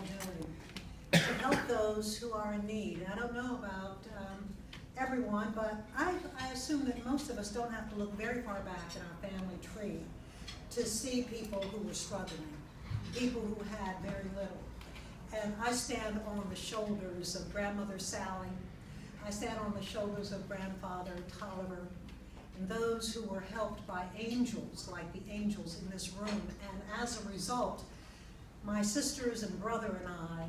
doing to help those who are in need. I don't know about everyone, but I assume that most of us don't have to look very far back in our family tree to see people who were struggling, people who had very little. And I stand on the shoulders of grandmother Sally. I stand on the shoulders of grandfather Tolliver, and those who were helped by angels, like the angels in this room. And as a result, my sisters and brother and I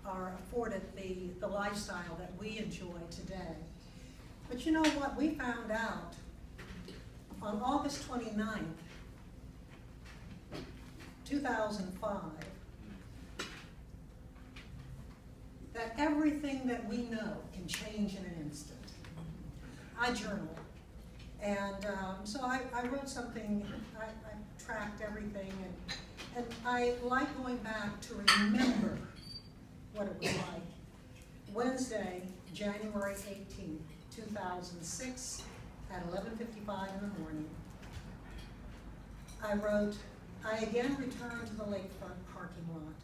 are afforded the lifestyle that we enjoy today. But you know what? We found out on August 29th, 2005, that everything that we know can change in an instant. I journal, and so I wrote something, I tracked everything, and I like going back to remember what it was like. Wednesday, January 18th, 2006, at 11:55 in the morning, I wrote, I again returned to the lakefront parking lot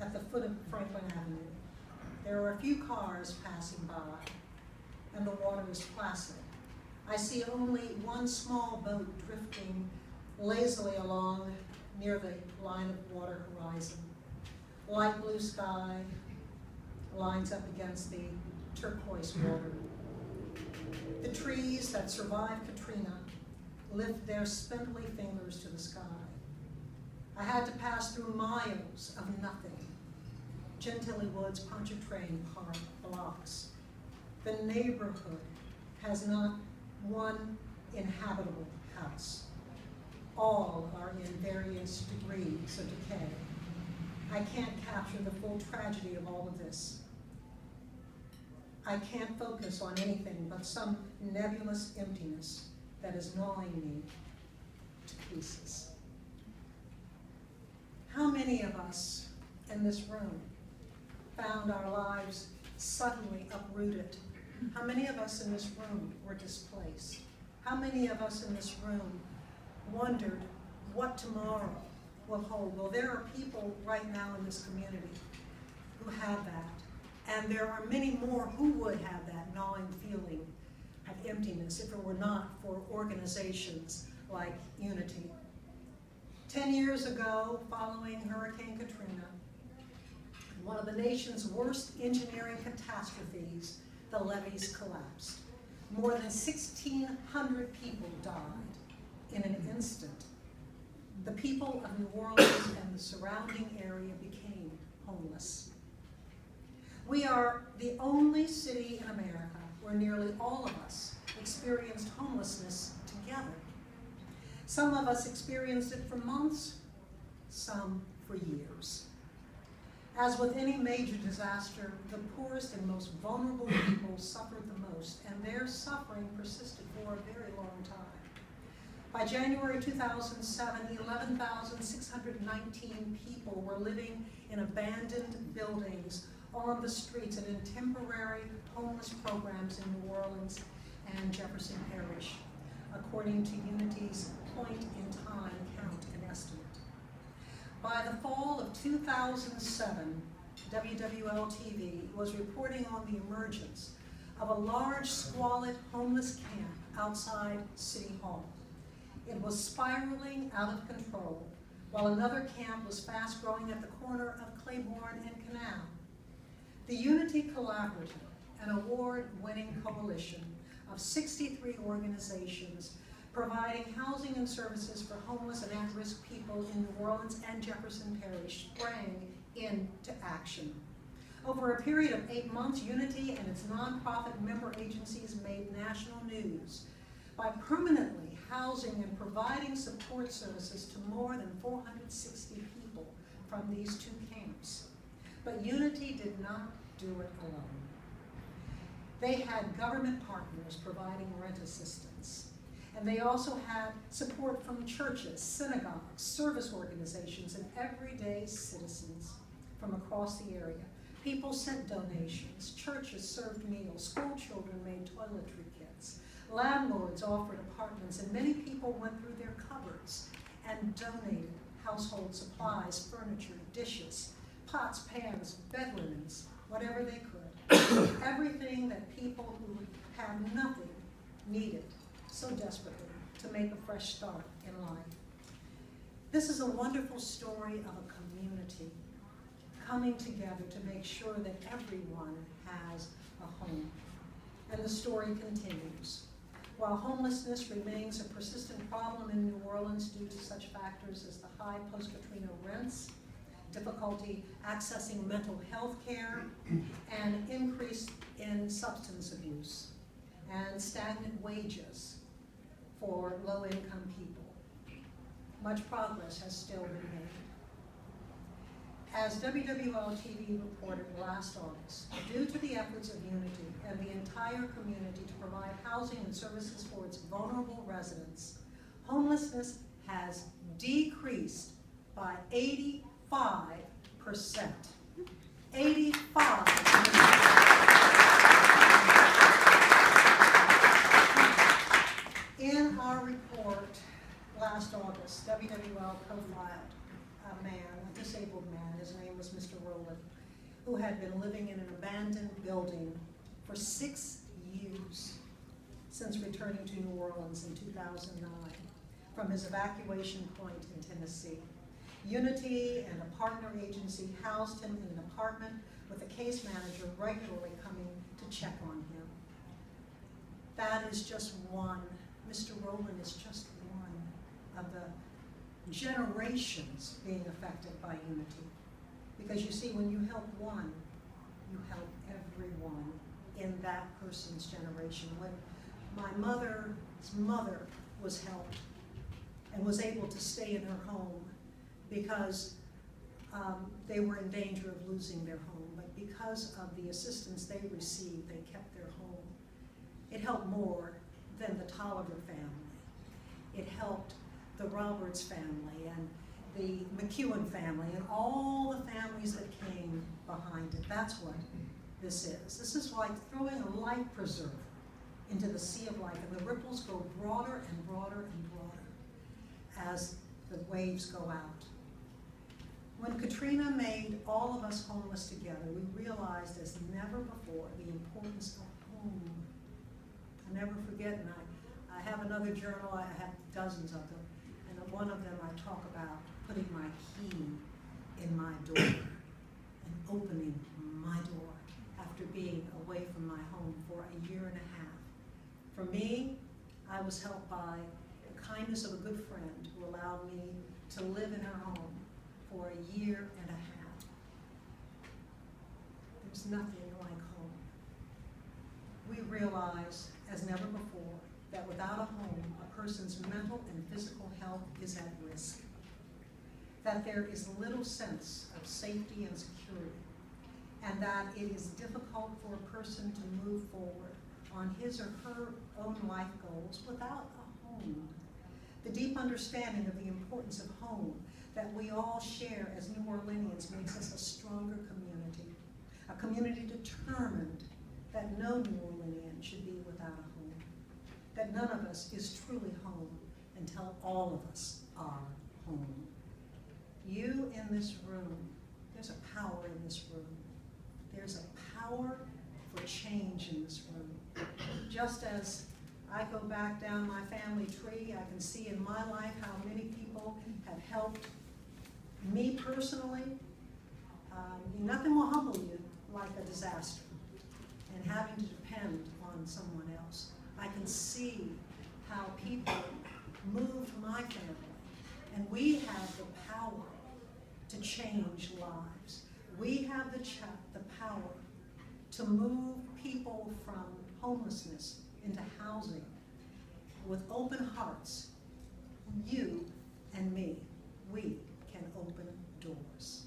at the foot of Franklin Avenue. There are a few cars passing by, and the water is placid. I see only one small boat drifting lazily along near the line of water horizon. Light blue sky lines up against the turquoise water. The trees that survived Katrina lift their spindly fingers to the sky. I had to pass through miles of nothing. Gentilly Woods Pontchartrain Park blocks. The neighborhood has not one inhabitable house. All are in various degrees of decay. I can't capture the full tragedy of all of this. I can't focus on anything but some nebulous emptiness that is gnawing me to pieces. How many of us in this room found our lives suddenly uprooted? How many of us in this room were displaced? How many of us in this room wondered what tomorrow will hold? Well, there are people right now in this community who have that, and there are many more who would have that gnawing feeling of emptiness if it were not for organizations like Unity. 10 years ago, following Hurricane Katrina, one of the nation's worst engineering catastrophes, the levees collapsed. More than 1,600 people died in an instant. The people of New Orleans and the surrounding area became homeless. We are the only city in America where nearly all of us experienced homelessness together. Some of us experienced it for months, some for years. As with any major disaster, the poorest and most vulnerable people suffered the most, and their suffering persisted for a very long time. By January 2007, 11,619 people were living in abandoned buildings on the streets and in temporary homeless programs in New Orleans and Jefferson Parish, according to Unity's point-in-time count and estimate. By the fall of 2007, WWL-TV was reporting on the emergence of a large, squalid homeless camp outside City Hall. It was spiraling out of control, while another camp was fast growing at the corner of Claiborne and Canal. The Unity Collaborative, an award-winning coalition of 63 organizations providing housing and services for homeless and at-risk people in New Orleans and Jefferson Parish, sprang into action. Over a period of 8 months, Unity and its nonprofit member agencies made national news by permanently housing and providing support services to more than 460 people from these two camps. But Unity did not do it alone. They had government partners providing rent assistance. And they also had support from churches, synagogues, service organizations, and everyday citizens from across the area. People sent donations, churches served meals, school children made toiletry kits, landlords offered apartments, and many people went through their cupboards and donated household supplies, furniture, dishes, pots, pans, bed linens, whatever they could. Everything that people who have nothing needed so desperately to make a fresh start in life. This is a wonderful story of a community coming together to make sure that everyone has a home. And the story continues. While homelessness remains a persistent problem in New Orleans due to such factors as the high post-Katrina rents, difficulty accessing mental health care, and increase in substance abuse, and stagnant wages for low-income people, much progress has still been made. As WWL-TV reported last August, due to the efforts of Unity and the entire community to provide housing and services for its vulnerable residents, homelessness has decreased by 85%. 85%. In our report last August, WWL profiled a man, a disabled man, his name was Mr. Rowland, who had been living in an abandoned building for 6 years since returning to New Orleans in 2009 from his evacuation point in Tennessee. Unity and a partner agency housed him in an apartment with a case manager regularly coming to check on him. That is just one. Mr. Rowland is just one of the generations being affected by Unity. Because you see, when you help one, you help everyone in that person's generation. When my mother's mother was helped and was able to stay in her home because they were in danger of losing their home, but because of the assistance they received, they kept their home. It helped more than the Tolliver family. It helped the Roberts family and the McEwen family and all the families that came behind it. That's what this is. This is like throwing a life preserver into the sea of life, and the ripples go broader and broader and broader as the waves go out. When Katrina made all of us homeless together, we realized as never before the importance of home. I never forget, and I have another journal, I have dozens of them, and in one of them I talk about putting my key in my door and opening my door after being away from my home for a year and a half. For me, I was helped by the kindness of a good friend who allowed me to live in her home for a year and a half. There's nothing like home. We realize, as never before, that without a home, a person's mental and physical health is at risk. That there is little sense of safety and security, and that it is difficult for a person to move forward on his or her own life goals without a home. The deep understanding of the importance of home that we all share as New Orleanians makes us a stronger a community determined that no New Orleanian should be without a home, that none of us is truly home until all of us are home. You in this room, there's a power in this room. There's a power for change in this room. Just as I go back down my family tree, I can see in my life how many people have helped me personally. Nothing will humble you like a disaster and having to depend on someone else. I can see how people moved my family, and we have the power to change lives. We have the power to move people from homelessness into housing with open hearts. You and me, we can open doors.